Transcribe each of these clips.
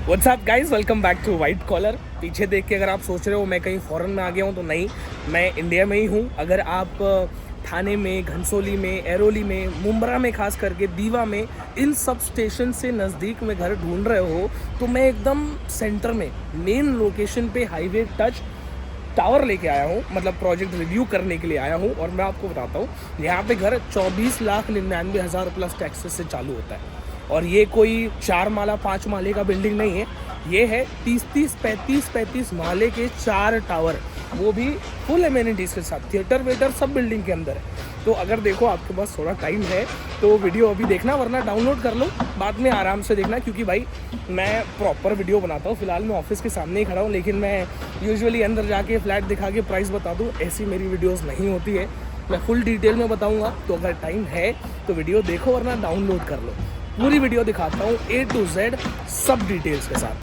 What's up guys, welcome back to white collar. पीछे देख के अगर आप सोच रहे हो मैं कहीं फॉरेन में आ गया हूँ, तो नहीं, मैं इंडिया में ही हूँ। अगर आप थाने में, घनसोली में, एरोली में, मुंब्रा में, खास करके दीवा में, इन सब स्टेशन से नज़दीक में घर ढूंढ रहे हो, तो मैं एकदम सेंटर में, मेन लोकेशन पे हाईवे टच टावर लेके आया हूँ। मतलब प्रोजेक्ट रिव्यू करने के लिए आया हूँ। और मैं आपको बताता हूँ, यहाँ पे घर 24,99,000 प्लस टैक्सेस से चालू होता है। और ये कोई 4 माला 5 माले का बिल्डिंग नहीं है, ये है 30-35 माले के 4 टावर, वो भी फुल एमेनिटीज़ के साथ, थिएटर वेटर सब बिल्डिंग के अंदर है। तो अगर देखो आपके पास थोड़ा टाइम है तो वीडियो अभी देखना, वरना डाउनलोड कर लो, बाद में आराम से देखना। क्योंकि भाई मैं प्रॉपर वीडियो बनाता हूँ। फिलहाल मैं ऑफिस के सामने ही खड़ा हूँ, लेकिन मैं यूजुअली अंदर जाके फ्लैट दिखा के प्राइस बता दूँ, ऐसी मेरी वीडियोस नहीं होती है। मैं फुल डिटेल में बताऊँगा, तो अगर टाइम है तो वीडियो देखो, वरना डाउनलोड कर लो। पूरी वीडियो दिखाता हूँ A to Z सब डिटेल्स के साथ।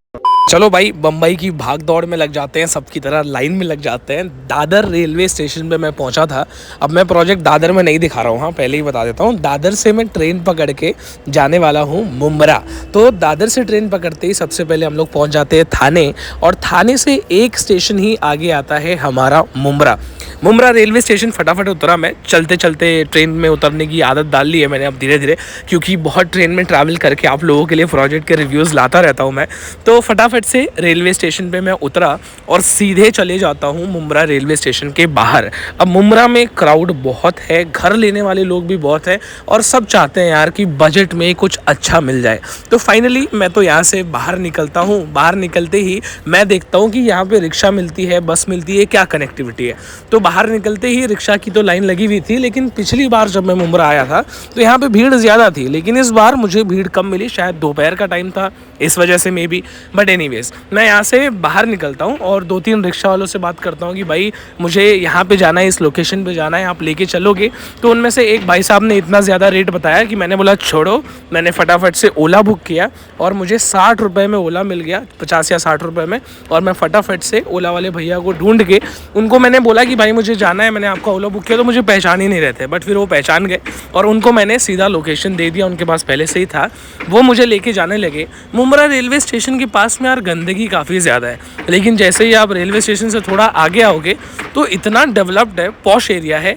चलो भाई, बम्बई की भाग दौड़ में लग जाते हैं, सबकी तरह लाइन में लग जाते हैं। दादर रेलवे स्टेशन पे मैं पहुंचा था। अब मैं प्रोजेक्ट दादर में नहीं दिखा रहा हूँ, हाँ पहले ही बता देता हूँ। दादर से मैं ट्रेन पकड़ के जाने वाला हूँ मुंब्रा। तो दादर से ट्रेन पकड़ते ही सबसे पहले हम लोग पहुँच जाते हैं थाने, और थाने से एक स्टेशन ही आगे आता है हमारा मुंब्रा। मुंब्रा रेलवे स्टेशन फटाफट उतरा मैं। चलते चलते ट्रेन में उतरने की आदत डाल ली है मैंने अब धीरे धीरे, क्योंकि बहुत ट्रेन में ट्रैवल करके आप लोगों के लिए प्रोजेक्ट के रिव्यूज़ लाता रहता हूँ मैं। तो फटाफट से रेलवे स्टेशन पे मैं उतरा और सीधे चले जाता हूँ मुंब्रा रेलवे स्टेशन के बाहर। अब मुंब्रा में क्राउड बहुत है, घर लेने वाले लोग भी बहुत है, और सब चाहते हैं यार कि बजट में कुछ अच्छा मिल जाए। तो फाइनली मैं तो यहाँ से बाहर निकलता हूँ। बाहर निकलते ही मैं देखता हूँ कि यहाँ पे रिक्शा मिलती है, बस मिलती है, क्या कनेक्टिविटी है। तो बाहर निकलते ही रिक्शा की तो लाइन लगी हुई थी, लेकिन पिछली बार जब मैं मुंब्रा आया था तो यहाँ पे भीड़ ज़्यादा थी, लेकिन इस बार मुझे भीड़ कम मिली। शायद दोपहर का टाइम था, इस वजह से मे बी। बट एनीवेज, मैं यहाँ से बाहर निकलता हूँ और 2-3 रिक्शा वालों से बात करता हूँ कि भाई मुझे यहाँ पे जाना है, इस लोकेशन पे जाना है, आप लेके चलोगे? तो उनमें से एक भाई साहब ने इतना ज़्यादा रेट बताया कि मैंने बोला छोड़ो। मैंने फटाफट से ओला बुक किया और मुझे 60 रुपये में ओला मिल गया, 50 या 60 रुपये में। और मैं फटाफट से ओला वाले भैया को ढूंढ के उनको मैंने बोला कि भाई मुझे जाना है, मैंने आपका ओला बुक किया। तो मुझे पहचान ही नहीं रहे थे, बट फिर वो पहचान गए और उनको मैंने सीधा लोकेशन दे दिया, उनके पास पहले से ही था। वो मुझे लेके जाने लगे। मुंब्रा रेलवे स्टेशन के पास में यार गंदगी काफ़ी ज़्यादा है, लेकिन जैसे ही आप रेलवे स्टेशन से थोड़ा आगे आओगे तो इतना डेवलप्ड है, पॉश एरिया है।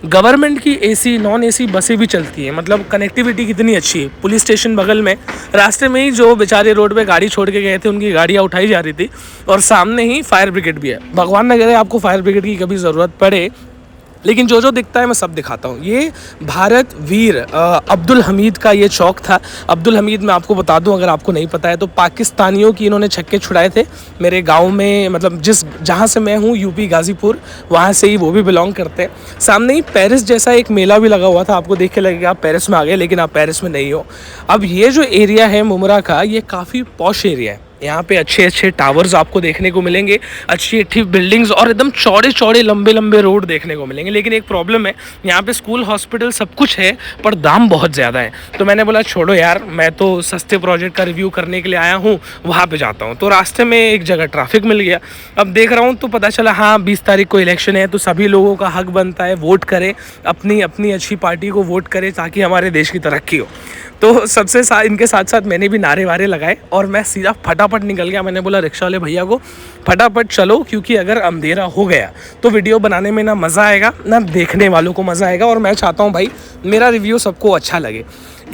गवर्नमेंट की एसी नॉन एसी बसें भी चलती हैं। मतलब कनेक्टिविटी कितनी अच्छी है। पुलिस स्टेशन बगल में, रास्ते में ही जो बेचारे रोड पे गाड़ी छोड़ के गए थे उनकी गाड़ियाँ उठाई जा रही थी, और सामने ही फायर ब्रिगेड भी है। भगवान न करे आपको फायर ब्रिगेड की कभी ज़रूरत पड़े, लेकिन जो जो दिखता है मैं सब दिखाता हूँ। ये भारत वीर अब्दुल हमीद का ये चौक था। अब्दुल हमीद, मैं आपको बता दूँ अगर आपको नहीं पता है, तो पाकिस्तानियों की इन्होंने छक्के छुड़ाए थे मेरे गांव में। मतलब जहाँ से मैं हूँ, यूपी गाज़ीपुर, वहाँ से ही वो भी बिलोंग करते हैं। सामने ही पेरिस जैसा एक मेला भी लगा हुआ था, आपको देख के लगेगा आप पेरिस में आ गए, लेकिन आप पेरिस में नहीं हो। अब ये जो एरिया है मुंब्रा का, ये काफ़ी पॉश एरिया है। यहाँ पे अच्छे अच्छे टावर्स आपको देखने को मिलेंगे, अच्छी अच्छी बिल्डिंग्स, और एकदम चौड़े चौड़े लंबे लंबे रोड देखने को मिलेंगे। लेकिन एक प्रॉब्लम है, यहाँ पे स्कूल, हॉस्पिटल सब कुछ है, पर दाम बहुत ज़्यादा है। तो मैंने बोला छोड़ो यार, मैं तो सस्ते प्रोजेक्ट का रिव्यू करने के लिए आया हूँ, वहाँ पे जाता हूँ। तो रास्ते में एक जगह ट्रैफिक मिल गया। अब देख रहा हूँ तो पता चला हाँ 20 तारीख को इलेक्शन है, तो सभी लोगों का हक बनता है वोट करें, अपनी अपनी अच्छी पार्टी को वोट करें, ताकि हमारे देश की तरक्की हो। तो सबसे इनके साथ साथ मैंने भी नारे वारे लगाए और मैं सीधा फटाफट निकल गया। मैंने बोला रिक्शा वाले भैया को फटाफट चलो, क्योंकि अगर अंधेरा हो गया तो वीडियो बनाने में ना मज़ा आएगा, ना देखने वालों को मज़ा आएगा। और मैं चाहता हूँ भाई मेरा रिव्यू सबको अच्छा लगे।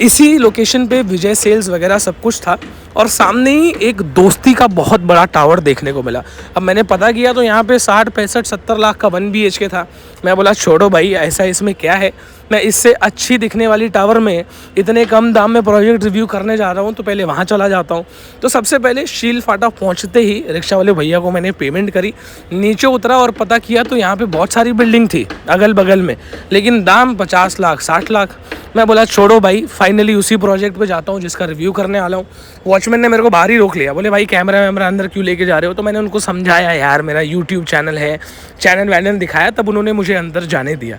इसी लोकेशन पे विजय सेल्स वगैरह सब कुछ था, और सामने ही एक दोस्ती का बहुत बड़ा टावर देखने को मिला। अब मैंने पता किया तो यहाँ पे 60, 65, 70 लाख का 1 BHK था। मैं बोला छोड़ो भाई, ऐसा इसमें क्या है, मैं इससे अच्छी दिखने वाली टावर में इतने कम दाम में प्रोजेक्ट रिव्यू करने जा रहा हूँ, तो पहले वहाँ चला जाता हूँ। तो सबसे पहले शील फाटा पहुँचते ही रिक्शा वाले भैया को मैंने पेमेंट करी, नीचे उतरा और पता किया तो यहाँ पे बहुत सारी बिल्डिंग थी अगल बगल में, लेकिन दाम 50 लाख 60 लाख। मैं बोला छोड़ो भाई, फाइनली उसी प्रोजेक्ट पे जाता हूँ जिसका रिव्यू करने वाला हूँ। वॉचमैन ने मेरे को बाहर ही रोक लिया, बोले भाई कैमरा वैमरा अंदर क्यों लेके जा रहे हो? तो मैंने उनको समझाया यार मेरा यूट्यूब चैनल है, चैनल वैनल दिखाया, तब उन्होंने मुझे अंदर जाने दिया।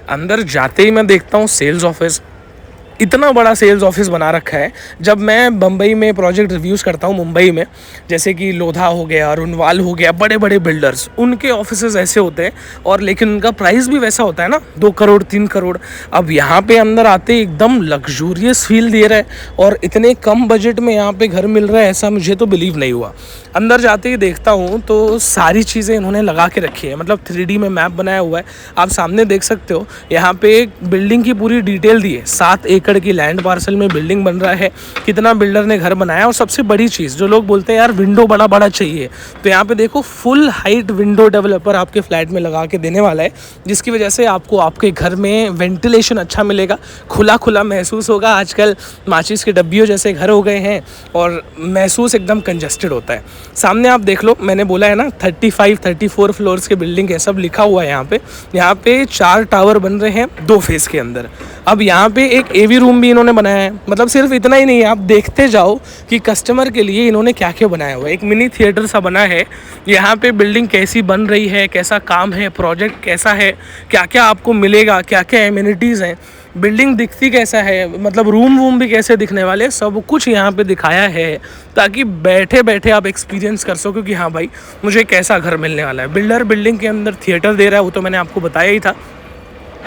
अंदर जाते ही मैं देखता हूँ सेल्स ऑफिस, इतना बड़ा सेल्स ऑफिस बना रखा है। जब मैं बम्बई में प्रोजेक्ट रिव्यूज़ करता हूँ, मुंबई में जैसे कि लोधा हो गया, रुनवाल हो गया, बड़े बड़े बिल्डर्स, उनके ऑफिसेज ऐसे होते हैं और लेकिन उनका प्राइस भी वैसा होता है ना, 2 करोड़ 3 करोड़। अब यहाँ पे अंदर आते एकदम लग्जूरियस फील दे रहा है और इतने कम बजट में यहाँ पे घर मिल रहा है, ऐसा मुझे तो बिलीव नहीं हुआ। अंदर जाते ही देखता हूँ तो सारी चीज़ें इन्होंने लगा के रखी है, मतलब 3D में मैप बनाया हुआ है। आप सामने देख सकते हो, यहाँ पे एक बिल्डिंग की पूरी डिटेल दी है। 7 एकड़ की लैंड पार्सल में बिल्डिंग बन रहा है, कितना बिल्डर ने घर बनाया। और सबसे बड़ी चीज़, जो लोग बोलते हैं यार विंडो बड़ा बड़ा चाहिए, तो यहाँ पे देखो फुल हाइट विंडो डेवलपर आपके फ्लैट में लगा के देने वाला है, जिसकी वजह से आपको आपके घर में वेंटिलेशन अच्छा मिलेगा, खुला खुला महसूस होगा। आजकल माचिस के डब्बियों जैसे घर हो गए हैं और महसूस एकदम कंजस्टेड होता है। सामने आप देख लो, मैंने बोला है ना 35-34 फ्लोर्स के बिल्डिंग है, सब लिखा हुआ है यहाँ पे 4 टावर बन रहे हैं 2 फेज़ के अंदर। अब यहाँ पे एक एवी रूम भी इन्होंने बनाया है। मतलब सिर्फ इतना ही नहीं है, आप देखते जाओ कि कस्टमर के लिए इन्होंने क्या क्या बनाया हुआ है। एक मिनी थिएटर सा बना है। यहाँ पे बिल्डिंग कैसी बन रही है, कैसा काम है, प्रोजेक्ट कैसा है, क्या क्या आपको मिलेगा, क्या क्या एमिनिटीज़ हैं, बिल्डिंग दिखती कैसा है, मतलब रूम भी कैसे दिखने वाले, सब कुछ यहाँ पे दिखाया है ताकि बैठे बैठे आप एक्सपीरियंस कर सको कि हाँ भाई मुझे कैसा घर मिलने वाला है। बिल्डर बिल्डिंग के अंदर थिएटर दे रहा है, वो तो मैंने आपको बताया ही था।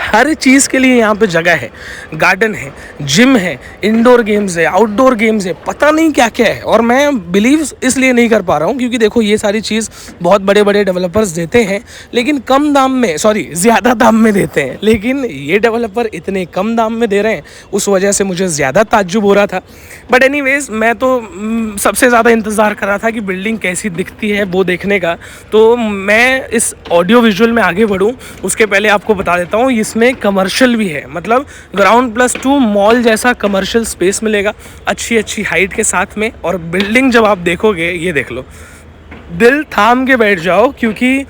हर चीज़ के लिए यहाँ पे जगह है, गार्डन है, जिम है, इंडोर गेम्स है, आउटडोर गेम्स है, पता नहीं क्या क्या है। और मैं बिलीव इसलिए नहीं कर पा रहा हूँ क्योंकि देखो ये सारी चीज़ बहुत बड़े बड़े डेवलपर्स देते हैं, लेकिन कम दाम में, ज़्यादा दाम में देते हैं, लेकिन ये डेवलपर इतने कम दाम में दे रहे हैं, उस वजह से मुझे ज़्यादा ताज्जुब हो रहा था। बट एनीवेज, मैं तो सबसे ज़्यादा इंतज़ार कर रहा था कि बिल्डिंग कैसी दिखती है वो देखने का। तो मैं इस ऑडियो विजुअल में आगे बढ़ूँ उसके पहले आपको बता देता हूँ, इसमें कमर्शियल भी है, मतलब ग्राउंड+2 मॉल जैसा कमर्शियल स्पेस मिलेगा, अच्छी हाइट के साथ में। और बिल्डिंग जब आप देखोगे, ये देख लो, दिल थाम के बैठ जाओ, क्योंकि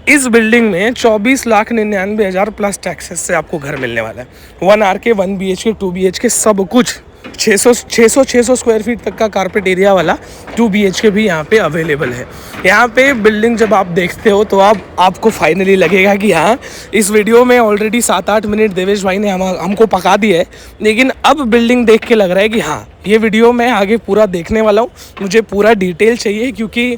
इस बिल्डिंग में 24,99,000 प्लस टैक्सेस से आपको घर मिलने वाला है। 1 RK 1 BHK 2 BHK सब कुछ, 600 स्क्वायर फीट तक का कारपेट एरिया वाला 2 BHK भी यहाँ पे अवेलेबल है। यहाँ पे बिल्डिंग जब आप देखते हो तो आपको फाइनली लगेगा कि हाँ, इस वीडियो में ऑलरेडी 7-8 मिनट देवेश भाई ने हमको पका दिया है, लेकिन अब बिल्डिंग देख के लग रहा है कि हाँ, ये वीडियो मैं आगे पूरा देखने वाला हूँ, मुझे पूरा डिटेल चाहिए, क्योंकि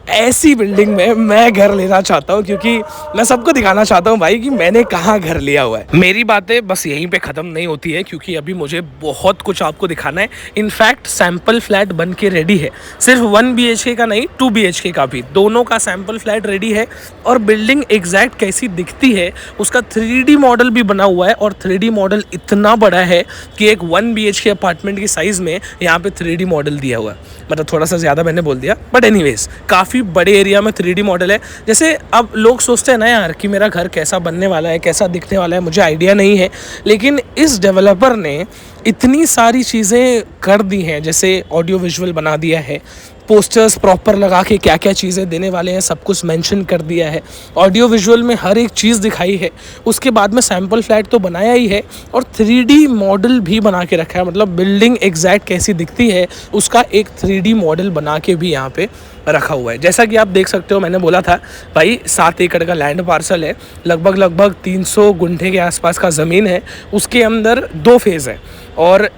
ऐसी बिल्डिंग में मैं घर लेना चाहता हूँ, क्योंकि मैं सबको दिखाना चाहता हूँ भाई कि मैंने कहाँ घर लिया हुआ है। मेरी बातें बस यहीं पे ख़त्म नहीं होती है, क्योंकि अभी मुझे बहुत कुछ आपको दिखाना है। इनफैक्ट सैम्पल फ्लैट बन के रेडी है, सिर्फ 1 BHK का नहीं, 2 BHK का भी, दोनों का सैम्पल फ्लैट रेडी है। और बिल्डिंग एग्जैक्ट कैसी दिखती है उसका 3D मॉडल भी बना हुआ है, और 3D मॉडल इतना बड़ा है कि एक 1 BHK अपार्टमेंट की साइज़ में यहाँ पे 3D मॉडल दिया हुआ है। मतलब थोड़ा सा ज़्यादा मैंने बोल दिया, बट एनीवेज काफ़ी बड़े एरिया में 3D मॉडल है। जैसे अब लोग सोचते हैं ना यार कि मेरा घर कैसा बनने वाला है, कैसा दिखने वाला है, मुझे आइडिया नहीं है, लेकिन इस डेवलपर ने इतनी सारी चीज़ें कर दी हैं। जैसे ऑडियो विजुअल बना दिया है, पोस्टर्स प्रॉपर लगा के क्या क्या चीज़ें देने वाले हैं सब कुछ मेंशन कर दिया है, ऑडियो विजुअल में हर एक चीज़ दिखाई है। उसके बाद में सैम्पल फ्लैट तो बनाया ही है और 3D मॉडल भी बना के रखा है, मतलब बिल्डिंग एग्जैक्ट कैसी दिखती है उसका एक 3D मॉडल बना के भी यहाँ पे रखा हुआ है। जैसा कि आप देख सकते हो, मैंने बोला था भाई 7 एकड़ का लैंड पार्सल है, लगभग 300 गुंठे के आसपास का ज़मीन है। उसके अंदर 2 फेज़ है और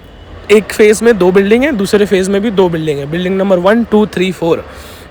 एक फेज़ में 2 बिल्डिंग है, दूसरे फेज़ में भी 2 बिल्डिंग है, बिल्डिंग नंबर 1, 2, 3, 4।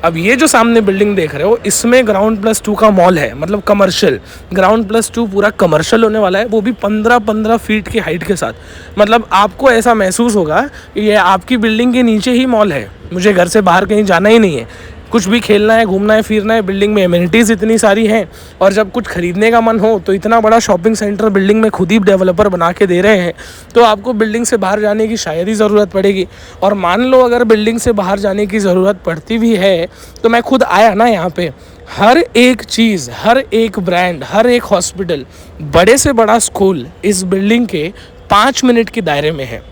अब ये जो सामने बिल्डिंग देख रहे हो, इसमें ग्राउंड+2 का मॉल है, मतलब कमर्शियल। ग्राउंड+2 पूरा कमर्शियल होने वाला है, वो भी 15-15 फीट की हाइट के साथ। मतलब आपको ऐसा महसूस होगा कि ये आपकी बिल्डिंग के नीचे ही मॉल है, मुझे घर से बाहर कहीं जाना ही नहीं है। कुछ भी खेलना है, घूमना है, फिरना है, बिल्डिंग में एमिनिटीज़ इतनी सारी हैं। और जब कुछ खरीदने का मन हो तो इतना बड़ा शॉपिंग सेंटर बिल्डिंग में खुद ही डेवलपर बना के दे रहे हैं, तो आपको बिल्डिंग से बाहर जाने की शायद ही ज़रूरत पड़ेगी। और मान लो अगर बिल्डिंग से बाहर जाने की ज़रूरत पड़ती भी है तो मैं खुद आया ना यहाँ पे, हर एक चीज़, हर एक ब्रांड, हर एक हॉस्पिटल, बड़े से बड़ा स्कूल इस बिल्डिंग के 5 मिनट के दायरे में है।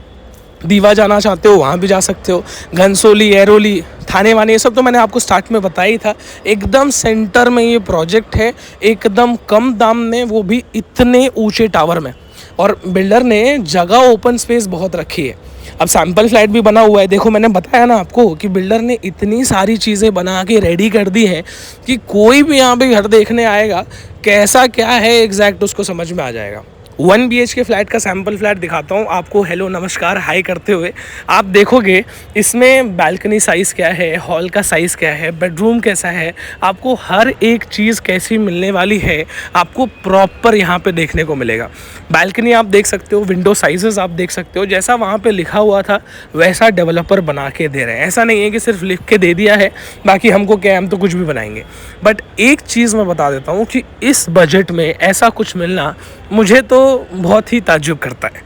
दीवा जाना चाहते हो वहाँ भी जा सकते हो, घनसोली, एरोली, थाने वाने, ये सब तो मैंने आपको स्टार्ट में बताया ही था। एकदम सेंटर में ये प्रोजेक्ट है, एकदम कम दाम में, वो भी इतने ऊंचे टावर में। और बिल्डर ने जगह ओपन स्पेस बहुत रखी है। अब सैम्पल फ्लैट भी बना हुआ है, देखो मैंने बताया ना आपको कि बिल्डर ने इतनी सारी चीज़ें बना के रेडी कर दी हैं कि कोई भी यहाँ पे घर देखने आएगा कैसा क्या है एग्जैक्ट उसको समझ में आ जाएगा। 1 BHK फ्लैट का सैम्पल फ्लैट दिखाता हूँ आपको। हेलो नमस्कार हाय करते हुए आप देखोगे इसमें बालकनी साइज़ क्या है, हॉल का साइज़ क्या है, बेडरूम कैसा है, आपको हर एक चीज़ कैसी मिलने वाली है आपको प्रॉपर यहाँ पे देखने को मिलेगा। बालकनी आप देख सकते हो, विंडो साइजेस आप देख सकते हो, जैसा वहाँ पे लिखा हुआ था वैसा डेवलपर बना के दे रहे हैं। ऐसा नहीं है कि सिर्फ लिख के दे दिया है बाकी हमको क्या है, हम तो कुछ भी बनाएंगे। बट एक चीज़ मैं बता देता हूँ कि इस बजट में ऐसा कुछ मिलना मुझे तो बहुत ही ताज्जुब करता है।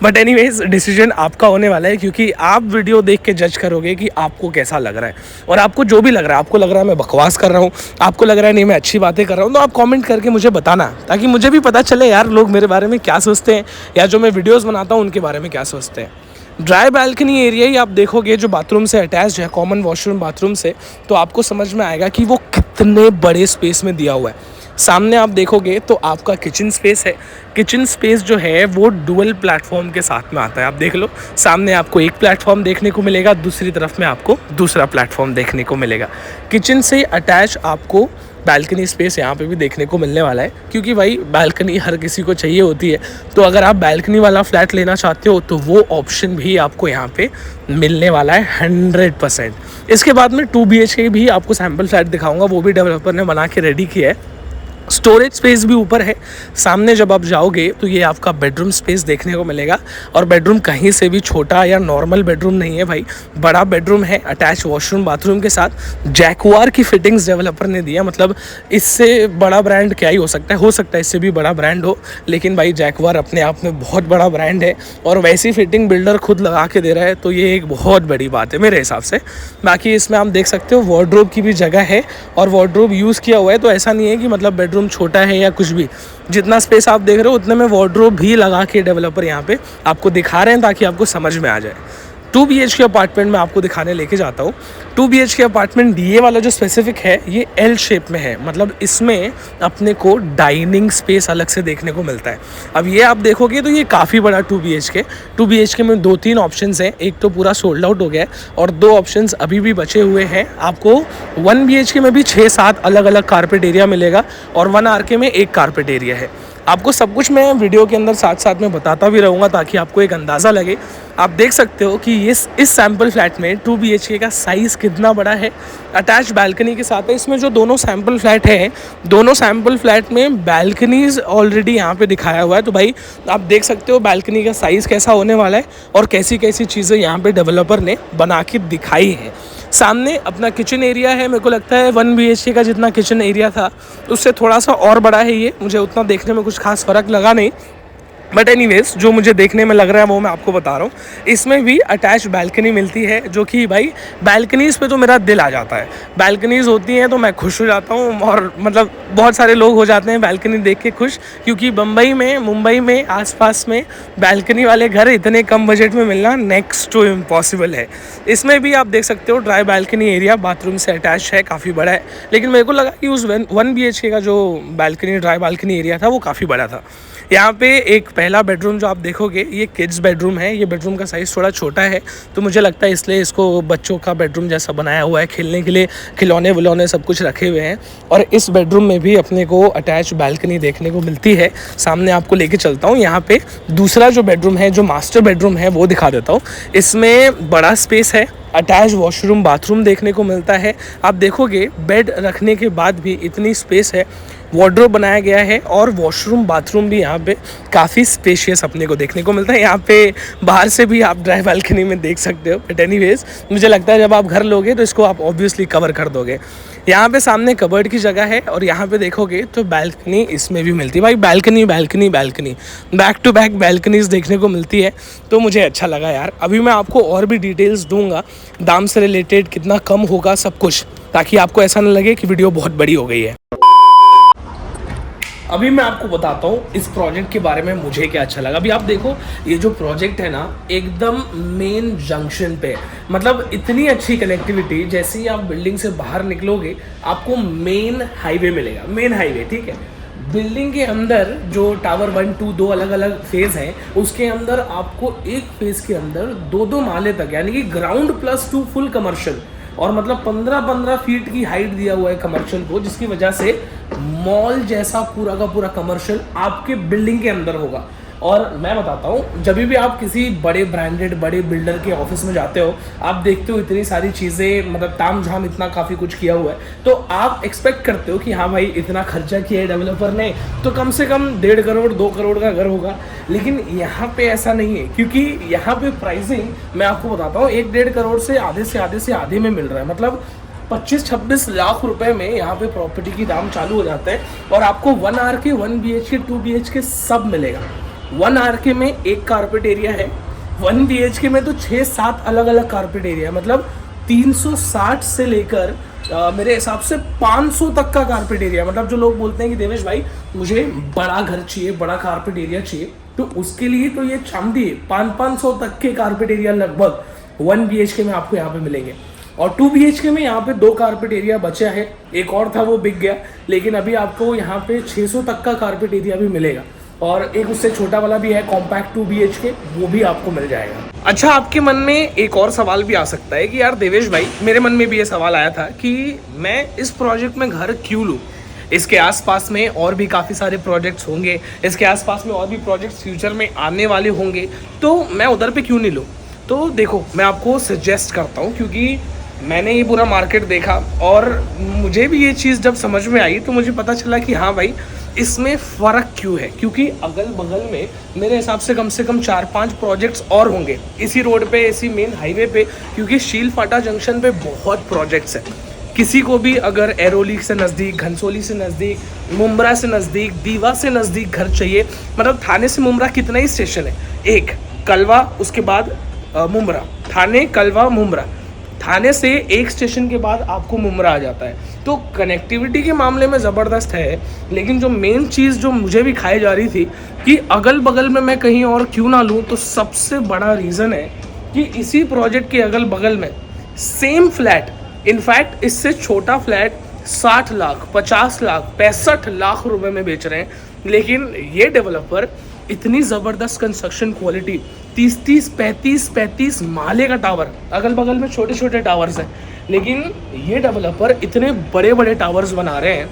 बट एनीवेज डिसीजन आपका होने वाला है, क्योंकि आप वीडियो देख के जज करोगे कि आपको कैसा लग रहा है। और आपको जो भी लग रहा है, आपको लग रहा है मैं बकवास कर रहा हूँ, आपको लग रहा है नहीं मैं अच्छी बातें कर रहा हूँ, तो आप कमेंट करके मुझे बताना, ताकि मुझे भी पता चले यार लोग मेरे बारे में क्या सोचते हैं, या जो मैं वीडियोज़ बनाता हूँ उनके बारे में क्या सोचते हैं। ड्राई बालकनी एरिया ही आप देखोगे जो बाथरूम से अटैच्ड है, कॉमन वॉशरूम बाथरूम से, तो आपको समझ में आएगा कि वो कितने बड़े स्पेस में दिया हुआ है। सामने आप देखोगे तो आपका किचन स्पेस है। किचन स्पेस जो है वो डुअल प्लेटफॉर्म के साथ में आता है। आप देख लो, सामने आपको एक प्लेटफॉर्म देखने को मिलेगा, दूसरी तरफ में आपको दूसरा प्लेटफॉर्म देखने को मिलेगा। किचन से अटैच आपको बालकनी स्पेस यहाँ पे भी देखने को मिलने वाला है, क्योंकि भाई बालकनी हर किसी को चाहिए होती है। तो अगर आप बालकनी वाला फ्लैट लेना चाहते हो तो वो ऑप्शन भी आपको यहाँ पे मिलने वाला है 100%। इसके बाद में 2 BHK भी आपको सैम्पल फ्लैट दिखाऊंगा, वो भी डेवलपर ने बना के रेडी किया है। स्टोरेज स्पेस भी ऊपर है। सामने जब आप जाओगे तो ये आपका बेडरूम स्पेस देखने को मिलेगा, और बेडरूम कहीं से भी छोटा या नॉर्मल बेडरूम नहीं है भाई, बड़ा बेडरूम है अटैच वॉशरूम बाथरूम के साथ। जैक्वार की फिटिंग्स डेवलपर ने दिया, मतलब इससे बड़ा ब्रांड क्या ही हो सकता है इससे भी बड़ा ब्रांड हो, लेकिन भाई जैक्वार अपने आप में बहुत बड़ा ब्रांड है, और वैसी फिटिंग बिल्डर खुद लगा के दे रहा है, तो ये एक बहुत बड़ी बात है मेरे हिसाब से। बाकी इसमें आप देख सकते हो वार्डरोब की भी जगह है, और वार्डरोब यूज़ किया हुआ है, तो ऐसा नहीं है कि मतलब बेडरूम छोटा है या कुछ भी। जितना स्पेस आप देख रहे हो उतने में वार्डरोब भी लगा के डेवलपर यहाँ पे आपको दिखा रहे हैं, ताकि आपको समझ में आ जाए। 2 BHK अपार्टमेंट में आपको दिखाने लेके जाता हूँ। 2 BHK अपार्टमेंट ये वाला जो स्पेसिफिक है ये L शेप में है, मतलब इसमें अपने को डाइनिंग स्पेस अलग से देखने को मिलता है। अब ये आप देखोगे तो ये काफ़ी बड़ा 2 BHK में 2-3 ऑप्शंस हैं। एक तो पूरा सोल्ड आउट हो गया है, और 2 ऑप्शंस अभी भी बचे हुए हैं। आपको 1 BHK में भी 6-7 अलग अलग कारपेट एरिया मिलेगा, और 1 RK में 1 कारपेट एरिया है। आपको सब कुछ मैं वीडियो के अंदर साथ साथ में बताता भी रहूँगा, ताकि आपको एक अंदाज़ा लगे। आप देख सकते हो कि इस सैम्पल फ्लैट में 2 BHK का साइज़ कितना बड़ा है, अटैच बालकनी के साथ है। इसमें जो दोनों सैम्पल फ्लैट हैं, दोनों सैम्पल फ्लैट में बालकनीज़ ऑलरेडी यहाँ पे दिखाया हुआ है। तो भाई आप देख सकते हो बालकनी का साइज़ कैसा होने वाला है, और कैसी कैसी चीज़ें यहाँ पे डेवलपर ने बना के दिखाई हैं। सामने अपना किचन एरिया है, मेरे को लगता है 1 BHK का जितना किचन एरिया था उससे थोड़ा सा और बड़ा है ये। मुझे उतना देखने में कुछ खास फ़र्क लगा नहीं, बट एनीवेज जो मुझे देखने में लग रहा है वो मैं आपको बता रहा हूँ। इसमें भी अटैच बालकनी मिलती है, जो कि भाई बालकनीज़ पे तो मेरा दिल आ जाता है। बालकनीज़ होती हैं तो मैं खुश हो जाता हूँ, और मतलब बहुत सारे लोग हो जाते हैं बालकनी देख के खुश, क्योंकि मुंबई में आसपास में बालकनी वाले घर इतने कम बजट में मिलना नेक्स्ट टू इम्पॉसिबल है। इसमें भी आप देख सकते हो ड्राई बालकनी एरिया बाथरूम से अटैच है, काफ़ी बड़ा है। लेकिन मेरे को लगा कि उस 1 BHK का जो ड्राई बालकनी एरिया था वो काफ़ी बड़ा था। यहाँ पे एक पहला बेडरूम जो आप देखोगे ये किड्स बेडरूम है। ये बेडरूम का साइज़ थोड़ा छोटा है, तो मुझे लगता है इसलिए इसको बच्चों का बेडरूम जैसा बनाया हुआ है। खेलने के लिए खिलौने विलौने सब कुछ रखे हुए हैं, और इस बेडरूम में भी अपने को अटैच बालकनी देखने को मिलती है। सामने आपको लेके चलता हूँ। यहाँ पे दूसरा जो बेडरूम है, जो मास्टर बेडरूम है, वो दिखा देता हूँ। इसमें बड़ा स्पेस है, अटैच वॉशरूम बाथरूम देखने को मिलता है। आप देखोगे बेड रखने के बाद भी इतनी स्पेस है, वार्डरोब बनाया गया है, और वॉशरूम बाथरूम भी यहाँ पे काफ़ी स्पेशियस अपने को देखने को मिलता है। यहाँ पे बाहर से भी आप ड्राई बालकनी में देख सकते हो, बट एनीवेज मुझे लगता है जब आप घर लोगे तो इसको आप ऑब्वियसली कवर कर दोगे। यहाँ पे सामने कबर्ड की जगह है, और यहाँ पे देखोगे तो बालकनी इसमें भी मिलती है। भाई balcony back to back balconies देखने को मिलती है, तो मुझे अच्छा लगा यार। अभी मैं आपको और भी डिटेल्स दूंगा, दाम से रिलेटेड कितना कम होगा सब कुछ, ताकि आपको ऐसा ना लगे कि वीडियो बहुत बड़ी हो गई है। अभी मैं आपको बताता हूँ इस प्रोजेक्ट के बारे में मुझे क्या अच्छा लगा। अभी आप देखो ये जो प्रोजेक्ट है ना, एकदम मेन जंक्शन पे, मतलब इतनी अच्छी कनेक्टिविटी। जैसे ही आप बिल्डिंग से बाहर निकलोगे आपको मेन हाईवे मिलेगा, मेन हाईवे, ठीक है। बिल्डिंग के अंदर जो टावर 1, 2 2 अलग अलग फेज हैं, उसके अंदर आपको एक फेज के अंदर 2-2 माले तक, यानी कि ग्राउंड +2 फुल कमर्शियल, और मतलब 15-15 फीट की हाइट दिया हुआ है कमर्शियल को, जिसकी वजह से मॉल जैसा पूरा का पूरा कमर्शियल आपके बिल्डिंग के अंदर होगा। और मैं बताता हूँ, जब भी आप किसी बड़े ब्रांडेड बड़े बिल्डर के ऑफिस में जाते हो, आप देखते हो इतनी सारी चीज़ें, मतलब ताम झाम इतना काफ़ी कुछ किया हुआ है, तो आप एक्सपेक्ट करते हो कि हाँ भाई इतना खर्चा किया है डेवलपर ने, तो कम से कम 1.5 करोड़ 2 करोड़ का घर होगा। लेकिन यहाँ पे ऐसा नहीं है, क्योंकि यहाँ पे प्राइसिंग मैं आपको बताता हूँ 1-1.5 करोड़ से आधे में मिल रहा है। मतलब 25-26 लाख रुपए में यहाँ पे प्रॉपर्टी की दाम चालू हो जाता है। और आपको 1 RK 1 BHK 2 BHK सब मिलेगा। 1 RK में एक कारपेट एरिया है, 1 BHK में तो 6-7 अलग अलग कारपेट एरिया है। मतलब 360 से लेकर मेरे हिसाब से 500 तक का कारपेट एरिया। मतलब जो लोग बोलते हैं कि देवेश भाई मुझे बड़ा घर चाहिए, बड़ा कारपेट एरिया चाहिए, तो उसके लिए तो ये चांदी है। 500 तक के कारपेट एरिया लगभग 1 BHK में आपको यहाँ पे मिलेंगे। और 2 BHK में यहाँ पे 2 कारपेट एरिया बचा है, एक और था वो बिक गया, लेकिन अभी आपको यहाँ पे 600 तक का कारपेट एरिया भी मिलेगा। और एक उससे छोटा वाला भी है कॉम्पैक्ट 2 BHK, वो भी आपको मिल जाएगा। अच्छा, आपके मन में एक और सवाल भी आ सकता है कि यार देवेश भाई, मेरे मन में भी ये सवाल आया था कि मैं इस प्रोजेक्ट में घर क्यों लूँ, इसके आसपास में और भी काफ़ी सारे प्रोजेक्ट्स होंगे, इसके आसपास में और भी प्रोजेक्ट्स फ्यूचर में आने वाले होंगे, तो मैं उधर पे क्यों नहीं लूँ। तो देखो, मैं आपको सजेस्ट करता हूँ, क्योंकि मैंने ये पूरा मार्केट देखा और मुझे भी ये चीज़ जब समझ में आई तो मुझे पता चला कि हाँ भाई इसमें फ़र्क क्यों है। क्योंकि अगल बगल में मेरे हिसाब से कम 4-5 प्रोजेक्ट्स और होंगे इसी रोड पे, इसी मेन हाईवे पे, क्योंकि शील फाटा जंक्शन पे बहुत प्रोजेक्ट्स हैं। किसी को भी अगर एरोली से नज़दीक, घनसोली से नज़दीक, मुंब्रा से नज़दीक, दीवा से नज़दीक घर चाहिए, मतलब थाने से मुंब्रा कितना ही स्टेशन है, एक कलवा, उसके बाद मुंब्रा, थाने कलवा मुंब्रा, थाने से एक स्टेशन के बाद आपको मुंब्रा आ जाता है। तो कनेक्टिविटी के मामले में ज़बरदस्त है। लेकिन जो मेन चीज़ जो मुझे भी खाई जा रही थी कि अगल बगल में मैं कहीं और क्यों ना लूँ, तो सबसे बड़ा रीज़न है कि इसी प्रोजेक्ट के अगल बगल में सेम फ्लैट, इनफैक्ट इससे छोटा फ्लैट 60 लाख, 50 लाख, 65 लाख रुपए में बेच रहे हैं। लेकिन ये डेवलपर इतनी ज़बरदस्त कंस्ट्रक्शन क्वालिटी, 30-30, 35-35 माले का टावर, अगल बगल में छोटे छोटे टावर्स हैं, लेकिन ये डेवलपर इतने बड़े बड़े टावर्स बना रहे हैं।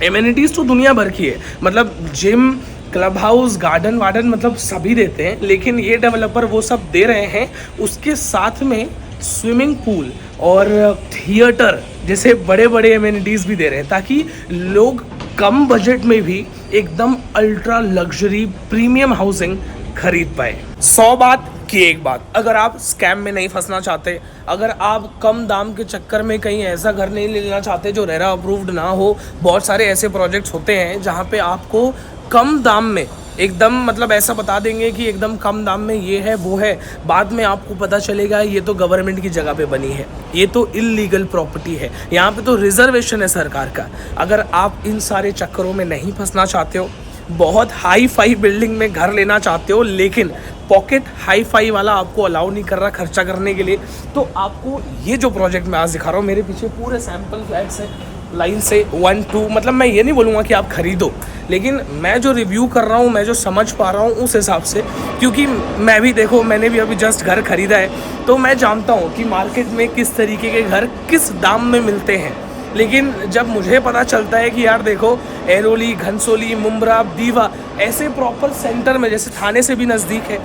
एमिनिटीज़ तो दुनिया भर की है, मतलब gym, club house, garden warden, मतलब सभी देते हैं, लेकिन ये डेवलपर वो सब दे रहे हैं। उसके साथ में स्विमिंग पूल और थिएटर जैसे बड़े बड़े एमिनिटीज़ भी दे रहे हैं, ताकि लोग कम बजट में भी एकदम अल्ट्रा लग्जरी प्रीमियम हाउसिंग खरीद पाए। 100 बात की एक बात, अगर आप स्कैम में नहीं फंसना चाहते, अगर आप कम दाम के चक्कर में कहीं ऐसा घर नहीं लेना चाहते जो रेरा अप्रूव्ड ना हो, बहुत सारे ऐसे प्रोजेक्ट्स होते हैं जहाँ पे आपको कम दाम में एकदम, मतलब ऐसा बता देंगे कि एकदम कम दाम में ये है वो है, बाद में आपको पता चलेगा ये तो गवर्नमेंट की जगह पे बनी है, ये तो इल्लीगल प्रॉपर्टी है, यहाँ पे तो रिजर्वेशन है सरकार का। अगर आप इन सारे चक्करों में नहीं फंसना चाहते हो, बहुत हाई फाई बिल्डिंग में घर लेना चाहते हो, लेकिन पॉकेट हाई फाई वाला आपको अलाउ नहीं कर रहा खर्चा करने के लिए, तो आपको ये जो प्रोजेक्ट मैं आज दिखा रहा हूँ, मेरे पीछे पूरे सैम्पल फ्लैट्स हैं लाइन से 1-2, मतलब मैं ये नहीं बोलूँगा कि आप खरीदो, लेकिन मैं जो रिव्यू कर रहा हूँ, मैं जो समझ पा रहा हूँ उस हिसाब से, क्योंकि मैं भी देखो, मैंने भी अभी जस्ट घर खरीदा है, तो मैं जानता हूँ कि मार्केट में किस तरीके के घर किस दाम में मिलते हैं। लेकिन जब मुझे पता चलता है कि यार देखो, एरोली, घनसोली, मुंब्रा, दीवा, ऐसे प्रॉपर सेंटर में, जैसे थाने से भी नज़दीक है,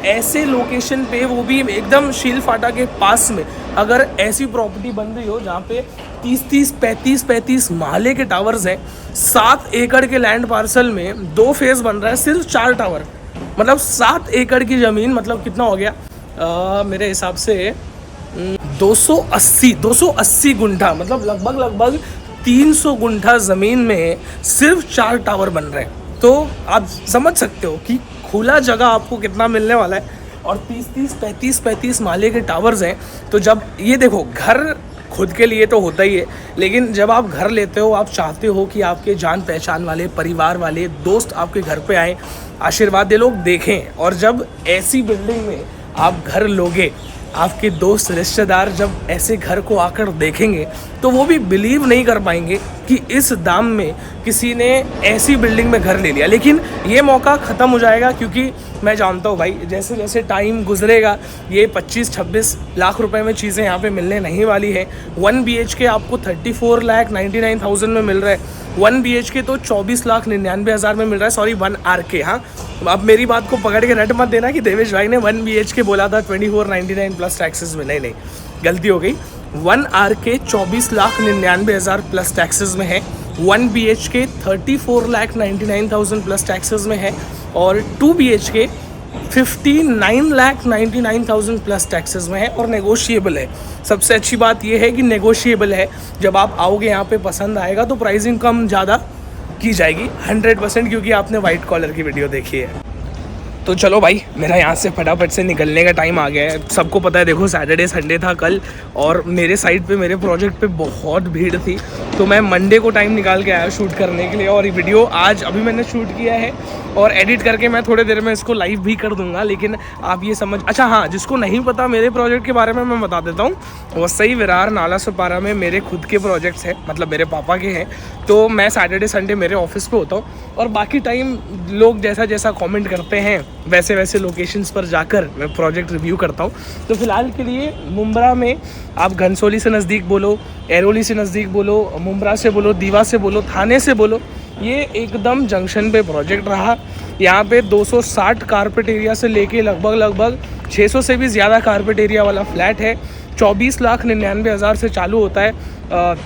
ऐसे लोकेशन पे, वो भी एकदम शील फाटा के पास में, अगर ऐसी प्रॉपर्टी बन रही हो जहाँ पे 30-30, 35-35 माले के टावर्स हैं, 7 एकड़ के लैंड पार्सल में 2 फेज़ बन रहा है, सिर्फ 4 टावर, मतलब 7 एकड़ की ज़मीन, मतलब कितना हो गया मेरे हिसाब से 280 गुंठा, मतलब लगभग 300 गुंठा ज़मीन में सिर्फ 4 टावर बन रहे हैं। तो आप समझ सकते हो कि खुला जगह आपको कितना मिलने वाला है, और 30-30, 35-35 माले के टावर्स हैं। तो जब ये देखो, घर खुद के लिए तो होता ही है, लेकिन जब आप घर लेते हो, आप चाहते हो कि आपके जान पहचान वाले, परिवार वाले, दोस्त आपके घर पे आएँ, आशीर्वाद दे, लोग देखें। और जब ऐसी बिल्डिंग में आप घर लोगे, आपके दोस्त रिश्तेदार जब ऐसे घर को आकर देखेंगे, तो वो भी बिलीव नहीं कर पाएंगे कि इस दाम में किसी ने ऐसी बिल्डिंग में घर ले लिया। लेकिन ये मौका ख़त्म हो जाएगा, क्योंकि मैं जानता हूँ भाई, जैसे जैसे टाइम गुजरेगा ये 25-26 लाख रुपए में चीज़ें यहाँ पे मिलने नहीं वाली है। 1 BHK आपको 34,99,000 में मिल रहा है। 1 BHK तो 24,99,000 में मिल रहा है। Sorry 1 RK। हाँ, अब मेरी बात को पकड़ के रट मत देना कि देवेश भाई ने 1 BHK बोला था 24,99 प्लस टैक्सेस में। नहीं, गलती हो गई। 1 RK 24,99,000 प्लस टैक्सेस में है। 1 BHK 34,99,000 प्लस टैक्सेस में है। और 2 BHK 59,99,000 प्लस टैक्सेस में है और नेगोशिएबल है। सबसे अच्छी बात यह है कि नेगोशिएबल है। जब आप आओगे यहाँ पे पसंद आएगा तो प्राइसिंग कम ज़्यादा की जाएगी 100%, क्योंकि आपने वाइट कॉलर की वीडियो देखी है। तो चलो भाई, मेरा यहाँ से फटाफट से निकलने का टाइम आ गया है। सबको पता है, देखो सैटरडे संडे था कल और मेरे साइड पे, मेरे प्रोजेक्ट पे बहुत भीड़ थी, तो मैं मंडे को टाइम निकाल के आया शूट करने के लिए। और ये वीडियो आज अभी मैंने शूट किया है और एडिट करके मैं थोड़ी देर में इसको लाइव भी कर दूंगा। लेकिन आप ये समझ, अच्छा हाँ, जिसको नहीं पता मेरे प्रोजेक्ट के बारे में मैं बता देता हूँ। वसई विरार नाला सुपारा में मेरे खुद के प्रोजेक्ट्स हैं, मतलब मेरे पापा के हैं। तो मैं सैटरडे संडे मेरे ऑफिस पे होता हूँ और बाकी टाइम लोग जैसा जैसा कमेंट करते हैं वैसे वैसे लोकेशंस पर जाकर मैं प्रोजेक्ट रिव्यू करता हूँ। तो फिलहाल के लिए मुंब्रा में आप घनसोली से नज़दीक बोलो, एरोली से नज़दीक बोलो, मुंब्रा से बोलो, दीवा से बोलो, थाने से बोलो, ये एकदम जंक्शन पे प्रोजेक्ट रहा। यहाँ पे 260 कारपेट एरिया से लेके लगभग 600 से भी ज़्यादा कारपेट एरिया वाला फ्लैट है। 24,99,000 से चालू होता है,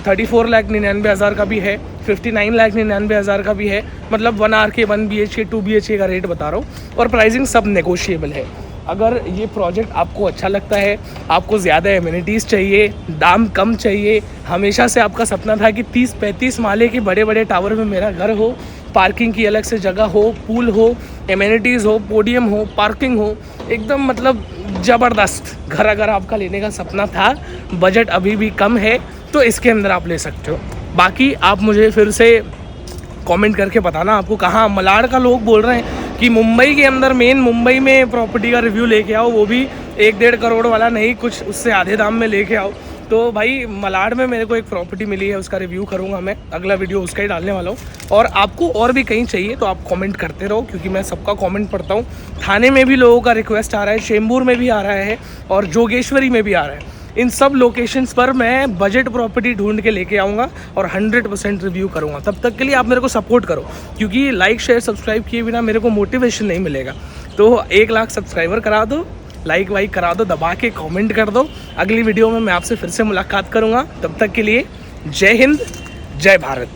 34,99,000 का भी है, 59,99,000 का भी है। मतलब 1 RK 1 BHK 2 BHK का रेट बता रहा हूँ और प्राइसिंग सब नेगोशिएबल है। अगर ये प्रोजेक्ट आपको अच्छा लगता है, आपको ज़्यादा एमिनिटीज़ चाहिए, दाम कम चाहिए, हमेशा से आपका सपना था कि 30-35 माले के बड़े बड़े टावर में मेरा घर हो, पार्किंग की अलग से जगह हो, पूल हो, एमिनिटीज़ हो, पोडियम हो, पार्किंग हो, एकदम मतलब ज़बरदस्त घर अगर आपका लेने का सपना था, बजट अभी भी कम है, तो इसके अंदर आप ले सकते हो। बाकी आप मुझे फिर से कमेंट करके बताना आपको कहाँ। मलाड का लोग बोल रहे हैं कि मुंबई के अंदर, मेन मुंबई में प्रॉपर्टी का रिव्यू लेके आओ, वो भी 1-1.5 करोड़ वाला नहीं, कुछ उससे आधे दाम में लेके आओ। तो भाई मलाड में मेरे को एक प्रॉपर्टी मिली है, उसका रिव्यू करूँगा मैं, अगला वीडियो उसका ही डालने वाला हूँ। और आपको और भी कहीं चाहिए तो आप कमेंट करते रहो, क्योंकि मैं सबका कमेंट पढ़ता हूँ। थाने में भी लोगों का रिक्वेस्ट आ रहा है, चेंबूर में भी आ रहा है और जोगेश्वरी में भी आ रहा है। इन सब लोकेशंस पर मैं बजट प्रॉपर्टी ढूंढ के लेके आऊँगा और 100% रिव्यू करूँगा। तब तक के लिए आप मेरे को सपोर्ट करो, क्योंकि लाइक शेयर सब्सक्राइब किए बिना मेरे को मोटिवेशन नहीं मिलेगा। तो 1 लाख सब्सक्राइबर करा दो, लाइक वाइक करा दो, दबा के कमेंट कर दो। अगली वीडियो में मैं आपसे फिर से मुलाकात करूँगा। तब तक के लिए जय हिंद, जय भारत।